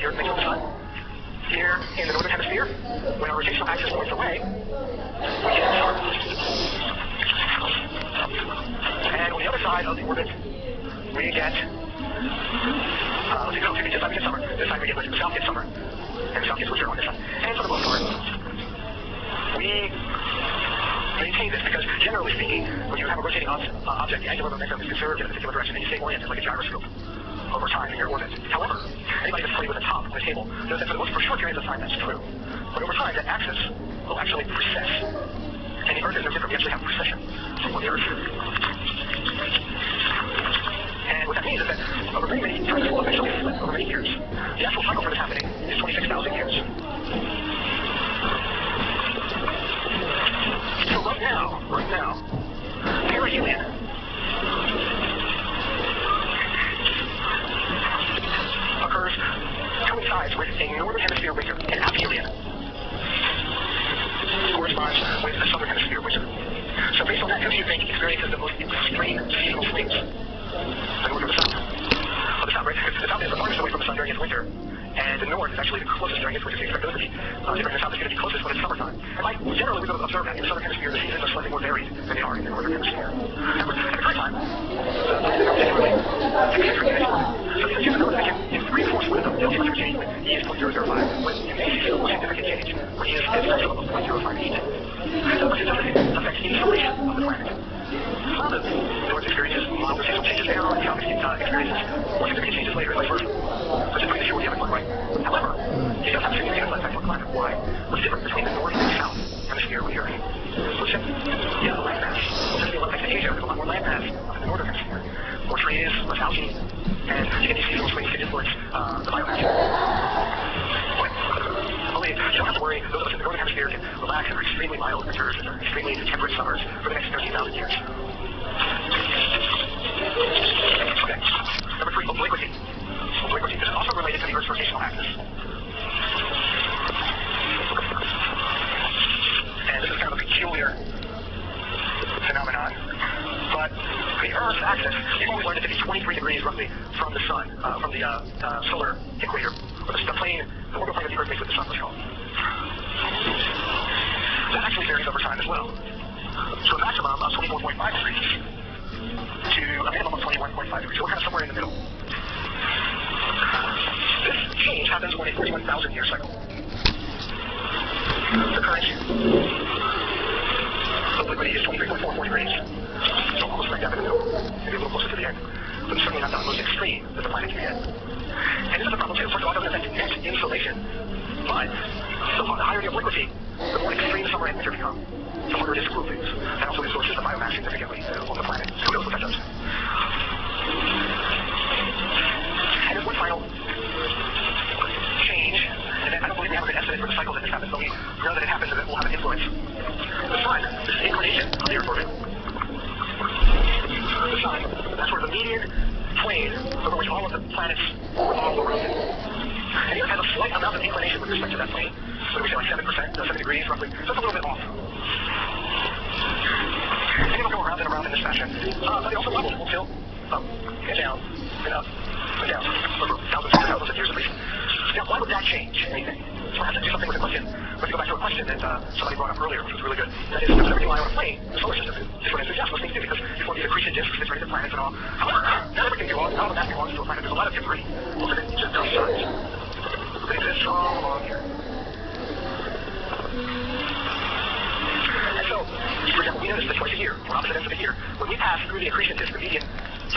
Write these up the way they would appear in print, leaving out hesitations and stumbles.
here, thinking of the sun. Here in the northern hemisphere, when our rotational axis points away, we get summer. And on the other side of the orbit, we get, let's see, no, this side we get summer. This side we get winter. The south gets summer. And the south gets winter on this side. And for the most part, we maintain this because, generally speaking, when you have a rotating object, the angular momentum is conserved in a particular direction and you stay oriented like a gyroscope over time in your orbit. However, anybody that's played with a top on the table knows that for short periods of time that's true. But over time, that axis will actually precess. And the Earth is no different. We actually have precession on the Earth. And what that means is that over many, many times, will eventually flip over many years. The actual cycle for this happening is 26,000 years. So right now, perihelion coincides with a northern hemisphere winter, and aphelion corresponds with a southern hemisphere winter. So based on that, who do you think experiences the most extreme seasonal swings? The north or the south? Well, the south, right? The south is the farthest away from the sun during its winter, and the north is actually the closest during its winter. So you expect those to be different. The south is going to be closest when it's summertime. And generally, we don't observe that in the southern hemisphere. The seasons are slightly more varied than they are in the northern hemisphere. At the current time, the planet is particularly eccentric in its orbit. So the human knows that in 3/4 with the geometric change when E is 0.005, when you may see a significant change when E is essential of 0.058. So this affects insulation of the planet. The North experiences milder seasonal changes there, and the South experiences more significant changes later, and vice versa. So just pretty sure we have one right. However, it does have a significant effect on climate. Why? What's different between the North and the South hemisphere with the Earth? What's different? Yeah, the land mass. Well, just the Olympics in Asia, there's a lot more land mass in the northern hemisphere. More trees, less algae, and again, these seasonal swings can influence the biomass. Only you don't have to worry. Those of us in the northern hemisphere can relax under extremely mild winters and extremely temperate summers for the next 13,000 years. Okay. Number 3, obliquity. Obliquity. This is also related to the Earth's rotational axis. And this is kind of a peculiar phenomenon. But the Earth's axis, you've always learned it to be 23 degrees roughly from the sun, from the solar equator, or the plane, the orbital plane of the Earth makes with the sun, let's call it. That actually varies over time as well. So a maximum of 24.5 degrees to a minimum of 21.5 degrees. So we're kind of somewhere in the middle. This change happens on a 41,000-year cycle. The current obliquity is 23.44 degrees. So almost right down in the middle. Maybe a little closer to the end. But it's certainly not the most extreme that the planet can get. And this is a problem too. First of all, it doesn't affect net insolation. But the higher the obliquity, the more extreme the summer and winter become. The harder it is to cool things. That also distorts the biomass significantly on the planet. So who knows what that does? And there's one final change. And I don't believe we have a good estimate for the cycle that this happens, but we know that it happens and it will have an influence. The sun, this is the inclination of the Earth orbit. The sun, that's sort of the median plane over which all of the planets revolve around it. And the Earth has a slight amount of inclination with respect to that plane. What do we say, like 7%, 7 degrees roughly? So it's a little bit off. And it'll go around and around in this fashion. But it also levels will tilt up and down and up and down over thousands of years at least. Now, why would that change anything? So I have to do something with a question. Let's go back to a question that somebody brought up earlier, which was really good. That is, does everything lie on a plane in the solar system? The short answer is yes, most things do, because you form these accretion disks that surround the planets and all. However, not everything belongs, not all of that belongs to a planet. There's a lot of debris. Most of it just no suns. That exists all along here. And so, for example, we notice the choice here, or opposite ends of it here. When we pass through the accretion disk, the median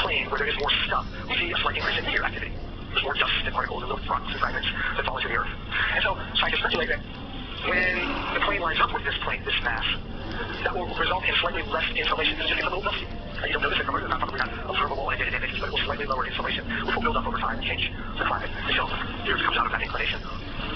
plane where there is more stuff, we see a slight increase in meteor activity. There's more dust and particles and little rocks and fragments that fall into the Earth. And so, scientists speculate that when the plane lines up with this mass, that will result in slightly less insulation. It's just a little dusty. And you don't notice it from Earth. It's not probably not observable and day-to-day basis, but it will slightly lower insulation, which will build up over time and change the climate until the Earth comes out of that inclination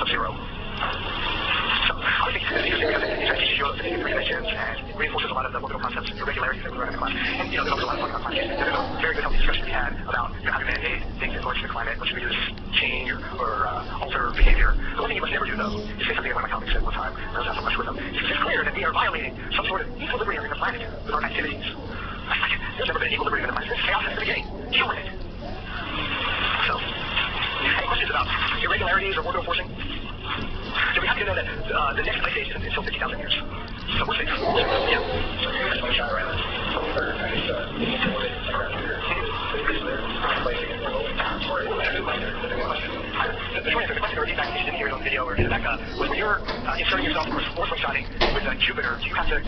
of 0. So, I think it's interesting because it teaches you about physics and regulations, and it reinforces a lot of the orbital concepts and irregularities that we learn in the class. And, there was a lot of fun about climate change. There's a very good healthy discussion we had about how do man-made things influence the climate, what should we do to change or alter behavior. The one thing you must never do, though, is say something that one of my colleagues said one time, and I was not so much with them. It's clear that we are violating some sort of equilibrium in the planet with our activities. There's never been an equilibrium in the planet. There's chaos since the beginning. Deal with it. So, any questions about irregularities? polarities or orbital forcing? So we have to know that the next ice age isn't until 50,000 years. So we're safe. Yeah. So that's my shot around. The short answer, the question already back in here on video or in the back was when you're inserting yourself or slingshotting with Jupiter, do you have to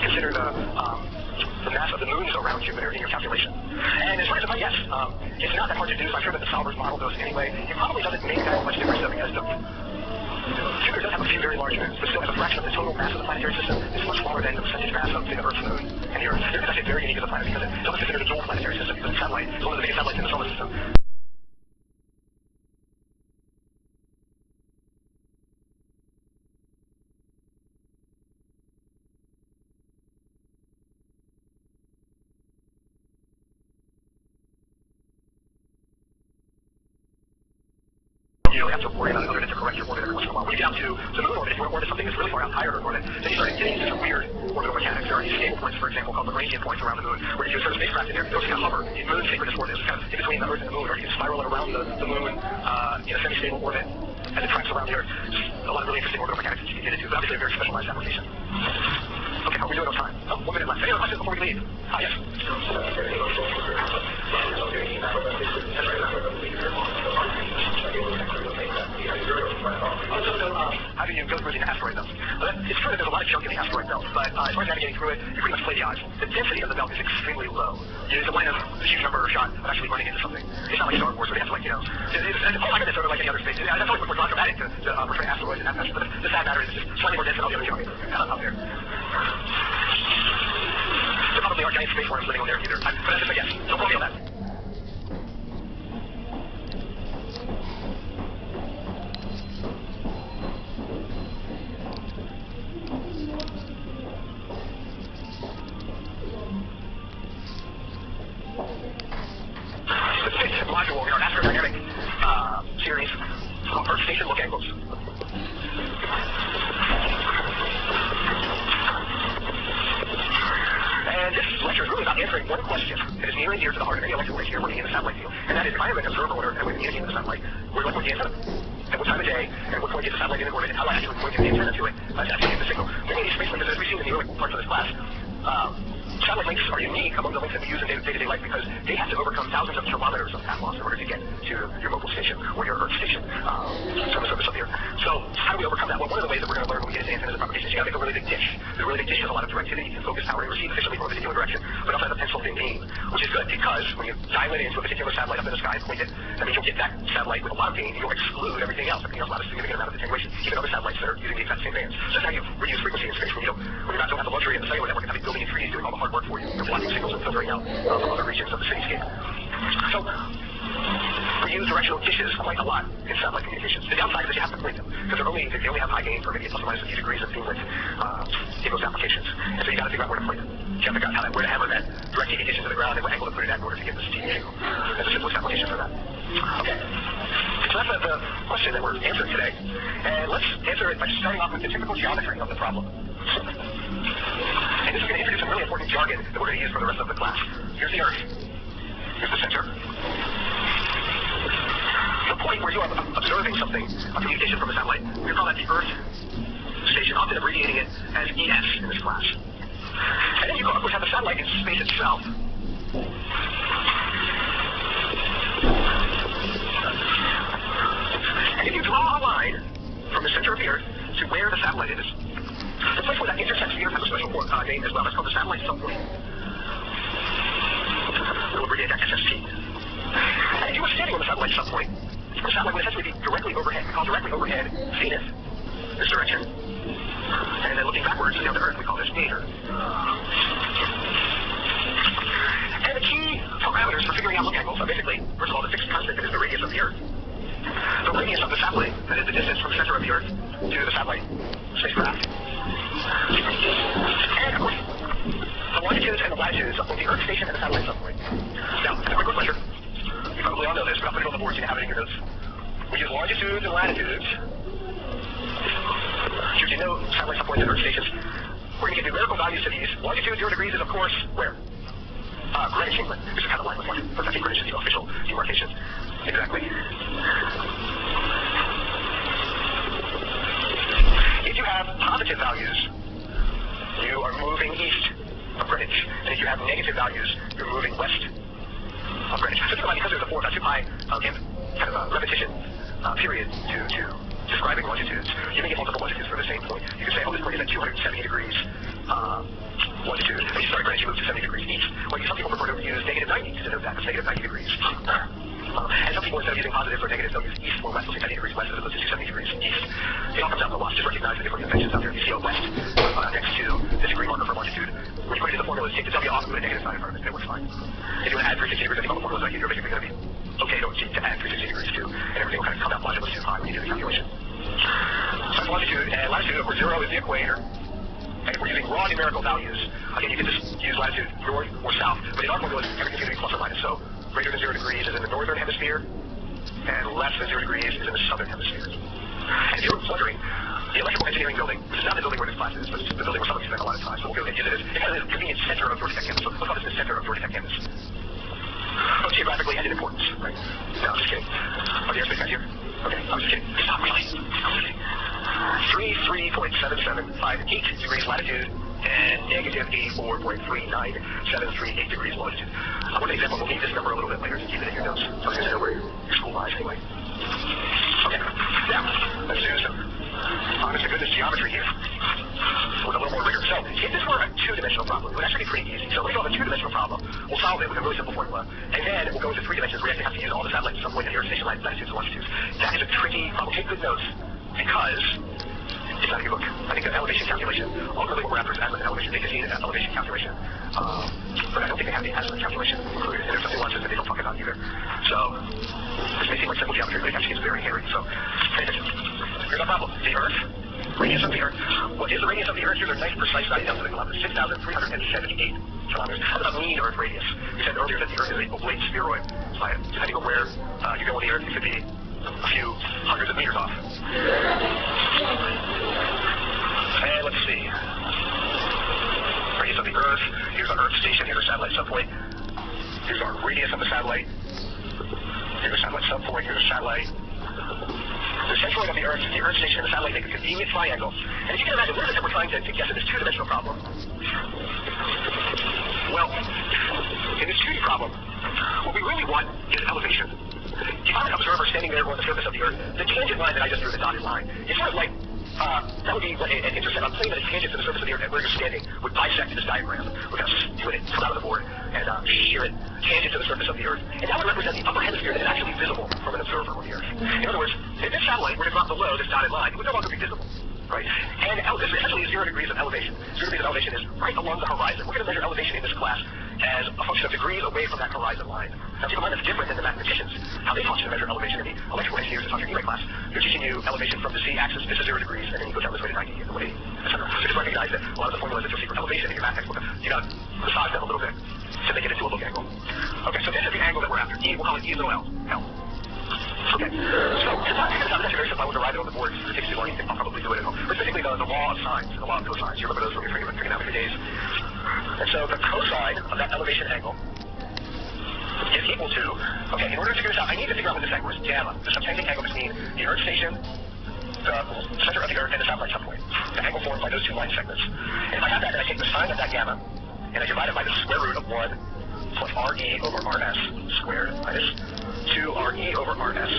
consider the mass of the moons around Jupiter in your calculation? And as far as I know, yes. It's not that hard to do, so I'm sure that the solvers model those anyway. It probably doesn't make that much difference though, because Jupiter does have a few very large moons, but still as a fraction of the total mass of the planetary system, it's much smaller than the percentage mass of, say, the Earth's moon and the Earth. It's actually very unique as a planet because it's also considered a dual planetary system because it's satellite. It's one of the biggest satellites in the solar system. You don't have to worry about it other than to correct your orbit every once in a while. When you get out to the moon orbit, if you want to orbit something that's really far out higher Earth orbit, then you start getting into some weird orbital mechanics. There are these stable points, for example, called Lagrangian points around the moon, where if you insert a spacecraft in there, it'll just kind of hover in moon synchronous orbit. It's kind of in between the Earth and the moon, or you can spiral it around the moon in a semi-stable orbit as it tracks around the Earth. Just a lot of really interesting orbital mechanics that you can get into, but obviously a very specialized application. Okay, how are we doing on time? Oh, 1 minute left. Any other questions before we leave? Yes. How do you go through the asteroid belt? It's true that there's a lot of junk in the asteroid belt, but as far as navigating through it, you pretty much play the odds. The density of the belt is extremely low. You line up a huge number shot of actually running into something. It's not like Star Wars, where they have to, oh my goodness, sort of like any other space. That's always more dramatic to portray asteroids and asteroids, but the sad matter is it's just slightly more dense than all the other junk out there. There probably aren't giant space worms living on there either, but that's just a guess. Don't quote me on that. The fifth module in our astrodynamic series is called Earth Station Look Angles. And this lecture is really about answering one question that is near and dear to the heart of any electrical engineer working in the satellite field. And that is, if I am an observer on Earth and we communicate with the satellite, where do I point the antenna? At what time of day, and at what point is the satellite in orbit, and how do I actually point the antenna to it to actually get the signal? Many of these space links, as we've seen in the early parts of this class, satellite links are unique among the links that we use in day-to-day life because they have to overcome thousands of kilometers of path loss in order to get to your mobile station or your Earth station service up here. So how do we overcome that? Well, one of the ways that we're going to learn when we get into antennas and propagations, you got to make a really big dish. The really big dish has a lot of directivity. You can focus power and receive efficiently from a particular direction, but also has a pencil thin beam, which is good because when you dial it into a particular satellite up in the sky and point it, that means you'll get that satellite with a lot of gain and you'll exclude everything else. Everything else will have a significant amount of attenuation, even other satellites that are using the exact same bands. So that's how you reduce frequency in space when you're not don't have the luxury of the cellular network and having building in trees doing all the hard work for you. You're blocking signals and filtering out from other regions of the cityscape. So we use directional dishes quite a lot in satellite communications. The downside is that you have to point them because they only have high gain for maybe plus or minus a few degrees of beamwidth in those applications. And so you got to figure out where to point them. You have to figure out where to hammer that direct TV dish into the ground and what angle to put it at in order to get this TV signal. That's the simplest application for that. Okay. So that's the question that we're answering today. And let's answer it by starting off with the typical geometry of the problem. And this is going to introduce some really important jargon that we're going to use for the rest of the class. Here's the Earth. Here's the center. The point where you are observing something, a communication from a satellite, we call that the Earth station, often abbreviating it as ES in this class. And then you, of course, have the satellite in space itself. And if you draw a line from the center of the Earth to where the satellite is, the place where that intersects the Earth has a special name as well. It's called the satellite subpoint. We'll abbreviate that SSP. And if you were standing on the satellite subpoint, the satellite would essentially be directly overhead. We call directly overhead zenith, this direction. And then looking backwards down to Earth, we call this nadir. And the key parameters for figuring out look angles are basically, first of all, the fixed constant that is the radius of the Earth. The radius of the satellite, that is the distance from the center of the Earth to the satellite spacecraft. And, of course, the longitudes and the latitudes of both the Earth station and the satellite subpoint. Now, as a quick refresher, you probably all know this, but I'll put it on the board so you have it in your notes. We use longitudes and latitudes to denote satellite subpoints and Earth stations. We're going to give numerical values to these. Longitude 0 degrees is, of course, where? Greenwich, England, which is kind of line with one. But I think Greenwich is the official demarcation. Exactly. negative values, you're moving west of Greenwich. So think about it, because there's a 2pi kind of repetition period to describing longitudes. You may get multiple longitudes for the same point. You can say, oh, this point is at 270 degrees longitude. And you start at Greenwich, you move to 70 degrees east. Well, some people prefer to use negative 90 to denote that. It's negative 90 degrees. And some people, instead of using positive or negative, they'll use east or west. They'll say 90 degrees west as opposed to 270 degrees east. It all comes out in the wash. Just recognize the different conventions out there. If you see a west next to the degree marker for longitude, when you put it in the formula, take the W off and put a negative sign in front of it. It works fine. If you want to add 360 degrees, I think all the formulas I give you are basically going to be okay to add 360 degrees to, and everything will kind of come out logically too high when you do the calculation. So that's longitude and latitude, where 0 is the equator. And if we're using raw numerical values, again, you can just use latitude north or south, but in our formulas, everything's going to be plus or minus. So greater than 0 degrees is in the northern hemisphere, and less than 0 degrees is in the southern hemisphere. And if you're wondering, the electrical engineering building, which is not the building where this class is, but it's the building where some of you spend a lot of time, so we'll go ahead and use it as it has a convenient center of Georgia Tech campus. So let's call this the center of Georgia Tech campus. Both geographically and in importance, right? No, I'm just kidding. Are the airspace guys here? Okay, I'm just kidding. Stop, really. I'm just kidding. 33.7758 degrees latitude and negative 84.39738 degrees longitude. I want an example. We'll need this number a little bit later to keep it in your notes. So it's going to know where your school lies anyway. Okay, now, let's do some honest to goodness geometry here with a little more rigor. So, if this were a two-dimensional problem, it would actually be pretty easy. So, when we solve a two-dimensional problem, we'll solve it with a really simple formula, and then we'll go into 3 dimensions where we actually have to use all the satellites at some point in the Earth station latitudes and longitudes. That is a tricky problem. Take good notes, because it's not a good book. I think the elevation calculation, ultimately what we're after is azimuth elevation. They can see that elevation calculation, but I don't think they have the azimuth calculation included. And there's something nuances that they don't talk about either. So, this may seem like simple geometry, but it actually is very hairy. So, pay attention. Here's our problem. The Earth, radius of the Earth. What is the radius of the Earth? Here's a nice precise value down to the kilometers. 6,378 kilometers. How about mean Earth radius? We said earlier that the Earth is a oblate spheroid. Depending on where you go on the Earth, it could be a few hundreds of meters off. And let's see. Radius of the Earth. Here's our Earth station. Here's our satellite subpoint. Here's our radius of the satellite. Here's our satellite subpoint. Here's our satellite. The centroid of the Earth station, and the satellite make a convenient triangle. And if you can imagine, what is it that we're trying to guess in this two-dimensional problem? Well, in this 2D problem, what we really want is elevation. If I'm an observer standing there on the surface of the Earth, the tangent line that I just drew, the dotted line, it's sort of like, that would be an intercept. I'm saying that a tangent to the surface of the Earth and where you're standing would bisect this diagram. We're going to split it, come out of the board, and shear it, tangent to the surface of the Earth. And that would represent the upper hemisphere that is actually visible from an observer on the Earth. In other words, if this satellite were to drop below this dotted line, it would no longer be visible. Right? And this essentially is 0 degrees of elevation. 0 degrees of elevation is right along the horizon. We're going to measure elevation in this class as a function of degrees away from that horizon line. Now, keep in mind that's different than the mathematicians. How they function to measure elevation in the electrical engineers that's on your E-Rate class. They're teaching you elevation from the z-axis. This is 0 degrees, and then you go down this way to 90, and the way, etc. So just recognize that a lot of the formulas that you'll see for elevation in your math textbook, you got to massage them a little bit to make it into a book angle. Okay, so this is the angle that we're after. E, we'll call it E little L. Okay, so to not figure this out, it's actually very simple. I would write it on the board. If it takes too long, you can probably do it at home. But basically, the law of sines, the law of cosines. You remember those from your trigonometry days? And so the cosine of that elevation angle is equal to, okay, in order to figure this out, I need to figure out what this angle is. Gamma, the subtending angle between the Earth station, the center of the Earth, and the satellite subpoint. The angle formed by those 2 line segments. And if I have that, then I take the sine of that gamma, and I divide it by the square root of 1 plus RE over RS squared minus 2RE over RS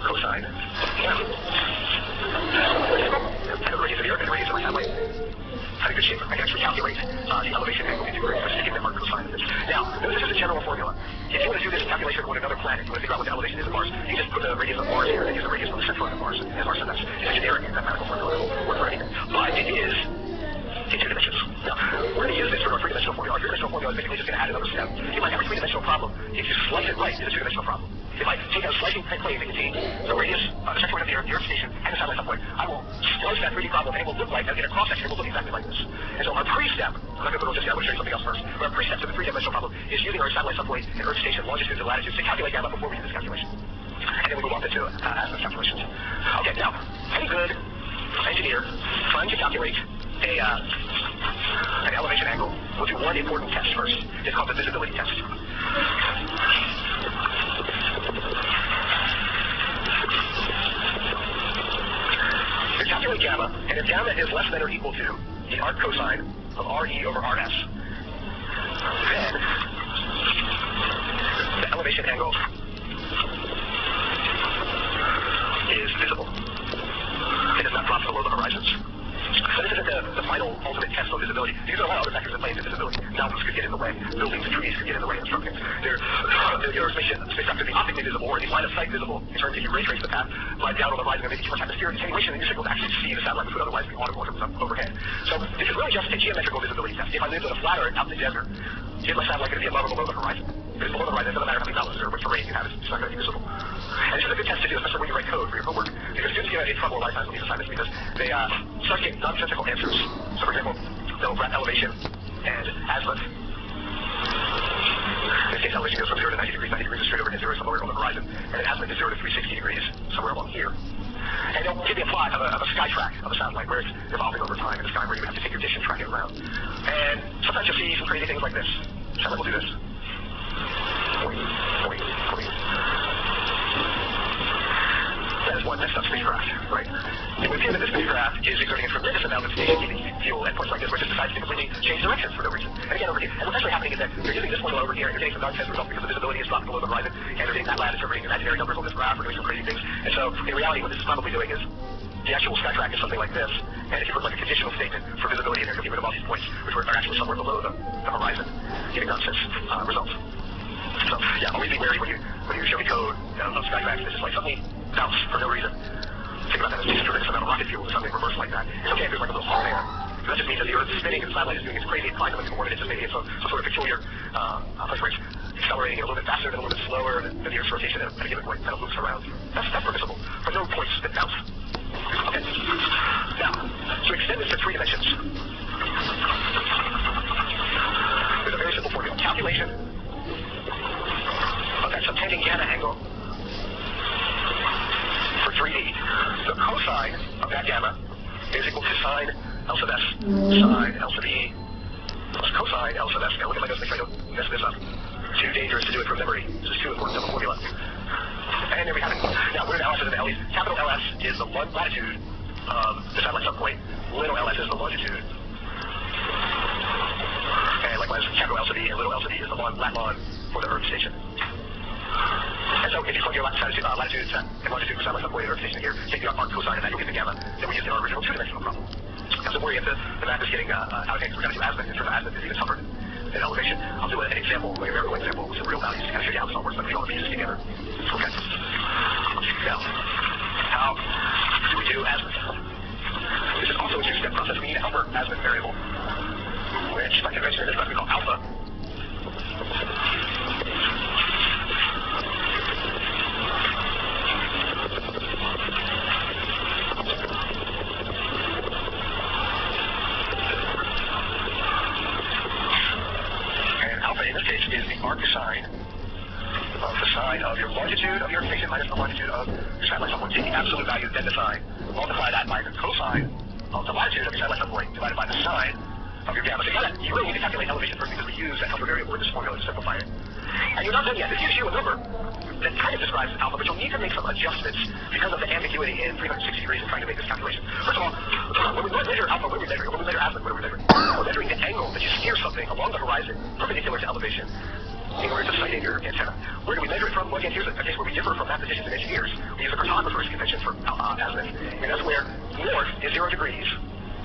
cosine gamma. And the radius of the Earth and the radius of the satellite. Had a good shape. I can actually calculate the elevation angle into degrees by sticking them our cosine of this. Now, notice this is a general formula. If you want to do this calculation on another planet, you want to figure out what the elevation is of Mars, you just put the radius of Mars here and use the radius of the centroid of Mars as our sentence. It's a generic mathematical formula. It will work for anything. But it is in 2 dimensions. Now, we're going to use this for our 3-dimensional formula. Our 3-dimensional formula is basically just going to add another step. Keep in mind, every 3-dimensional problem, if you slice it right, is a 2-dimensional problem. If I take out a slicing plane that contains the radius, the centroid of the Earth station, and the satellite subpoint, I will slice that 3D problem, and it will look like, in a cross-section, it will look exactly like this. And so our pre-step, I'm not going to put it on just yet, I'm going to show you something else first, but our pre-step to the 3-dimensional problem is using our satellite subpoint and Earth station longitudes and latitudes to calculate gamma before we do this calculation. And then we move on to azimuth calculations. Okay, now, any good engineer trying to calculate an elevation angle will do one important test first. It's called the visibility test. You calculate gamma, and if gamma is less than or equal to the arc cosine of RE over RS, then the elevation angle is visible. It does not drop below the horizons. So this isn't the final ultimate test of visibility. These are a lot of other factors that play into visibility. Mountains could get in the way. Buildings and trees could get in the way of obstructing. Your spacecraft could be optically visible, or at least line of sight visible, in terms of if you ray trace the path, fly down on the horizon, and maybe too much atmospheric attenuation in your signal to actually see the satellite, which would otherwise be audible overhead. So this is really just a geometrical visibility test. If I lived in a flat earth out in the desert, is my satellite going to be above or below the horizon? If it's below the horizon, it doesn't matter how many mountains or what terrain you have, it's not going to be visible. And this is a good test to do, especially when you write code for your homework, because students get in trouble a lot of times with these assignments because they start getting nonsensical answers. So, for example, they'll graph elevation and azimuth. In this case, elevation goes from 0 to 90 degrees is straight over to 0 somewhere on the horizon, and then azimuth is 0 to 360 degrees, somewhere along here. And they'll give you a plot of a sky track of a satellite where it's evolving over time in the sky, where you would have to take your dish and track it around. And sometimes you'll see some crazy things like this. Satellite will do this. That is one messed up spacecraft, right? It would appear that this spacecraft is exerting a tremendous amount of station fuel at points like this, where it just decides to completely change directions for no reason. And again, over here. And what's actually happening is that you're using this formula over here, and you're getting some nonsense results because the visibility is dropping below the horizon, and you're getting that lad interpreting imaginary numbers on this graph, or doing some crazy things. And so, in reality, what this is probably doing is the actual sky track is something like this. And if you put like a conditional statement for visibility in there, you'll get rid of all these points, which are actually somewhere below the horizon, getting nonsense results. So, yeah, always be wary when you show me code of sky tracks. This is like suddenly bounce for no reason. Think about that as just a tremendous amount of rocket fuel to suddenly reverse like that. It's okay if there's like a little hole there. That just means that the Earth is spinning and the satellite is doing its crazy inclined elliptical orbit. It's just maybe it's some sort of peculiar place where it's accelerating a little bit faster and a little bit slower than the Earth's rotation at a given point. Kind of moves around. That's permissible, but no points that bounce. Okay. Now, to extend this to 3 dimensions, there's a very simple formula. Calculation of that subtending gamma angle for 3D. The cosine of that gamma is equal to sine L sub S, sine L sub E, plus cosine L sub S. Now look at my notes, make sure I don't mess this up. Too dangerous to do it from memory. This is too important of a formula. And there we have it. Now, where the LS is and the LEs. Capital LS is the latitude of the satellite subpoint. Little ls is the longitude. And likewise, capital L sub E and little L sub E is the lat lon for the Earth station. And so if you plug your latitude and longitude for satellite subpoint and Earth station here, take the arc cosine and that, you'll get the gamma that we used in our original 2-dimensional problem. Now, so worry if the math is getting out of hand, we're going to do azimuth. In terms of azimuth, is even tougher than elevation. I'll do an example, like a numerical example with some real values to kind of show you how this all works, but we all pieces together. Okay. Now, how do we do azimuth? This is also a 2-step process. We need a helper azimuth variable, which by convention is what we call alpha. Is the arcsine of the sine of your longitude of your station minus the longitude of your satellite subpoint. Take the absolute value, then the sine, multiply that by the cosine of the latitude of your satellite subpoint divided by the sine of your gamma. So you really need to calculate elevation first because we use that helper variable in this formula to simplify it. And you're not done yet. This gives you a number that kind of describes alpha, but you'll need to make some adjustments because of the ambiguity in 360 degrees in trying to make this calculation. First of all, when we measure alpha, what are we measuring? When we measure azimuth, what are we measuring? We're measuring the angle that you steer something along the horizon perpendicular to elevation in order to sight in your antenna. Where do we measure it from? Well, again, here's a case where we differ from mathematicians and engineers. We use a cartographer's convention for azimuth, and that's where north is 0 degrees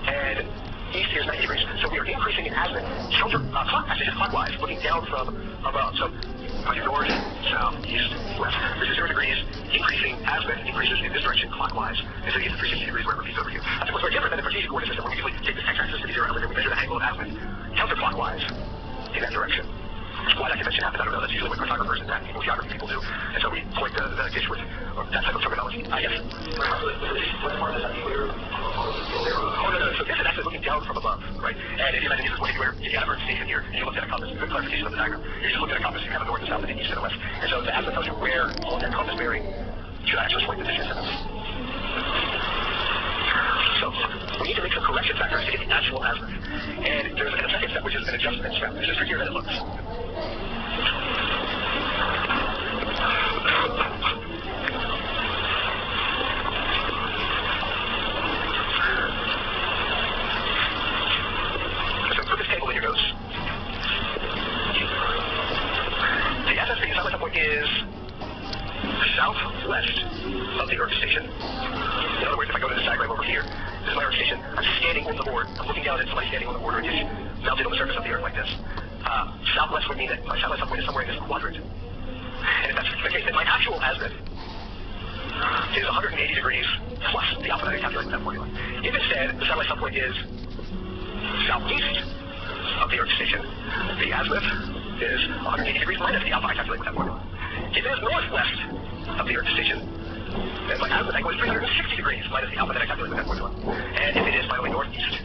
and east here is 90 degrees. So we are increasing in azimuth clockwise, looking down from above. So north, south, east, west. This is 0 degrees, increasing azimuth increases in this direction clockwise. And so you get to 360 degrees where it repeats over here. That's of course very different than the Cartesian coordinate system where we usually take this x-axis to be 0 and we measure the angle of azimuth counterclockwise in that direction. Why that convention happens, I don't know. That's usually what cartographers and geography people do. And so we point the dish with that type of terminology. I guess. What part of that clear? Oh, no. So this is actually looking down from above, right? And if you imagine this is where if you have an Earth station here, and you look at a compass, good clarification of the diagram. You're just looking at a compass, you have a north and south and an east and a west. And so the azimuth tells you where along that compass bearing you should actually point the dish instead of. So we need to make some correction factors to get the actual azimuth. And there's a second step, which is an adjustment step. This is trickier than it looks. So put this table in your notes. is southwest of the Earth station. In other words, if I go to this diagram over here, this is my Earth station. I'm standing on the board. I'm looking down at somebody standing on the board, or just mounted on the surface of the Earth like this. Southwest would mean that my southwest point is somewhere in this quadrant. And if that's the case, then my actual azimuth is 180 degrees plus the alpha that I calculated with that formula. If instead the satellite subpoint is southeast of the Earth station, the azimuth is 180 degrees minus the alpha I calculated with that formula. If it is northwest of the Earth station, then my azimuth angle is 360 degrees minus the alpha that I calculated with that formula. And if it is, by the way, northeast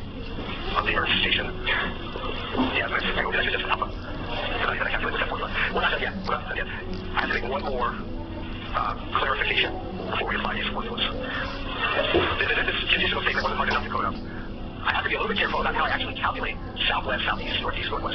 of the Earth station, the azimuth angle is actually just an alpha that I calculated with that formula. We're not done yet. I have to make one more clarification before we apply these formulas. This conditional statement wasn't hard enough to code up. I have to be a little bit careful about how I actually calculate southwest, southeast, northeast, northwest.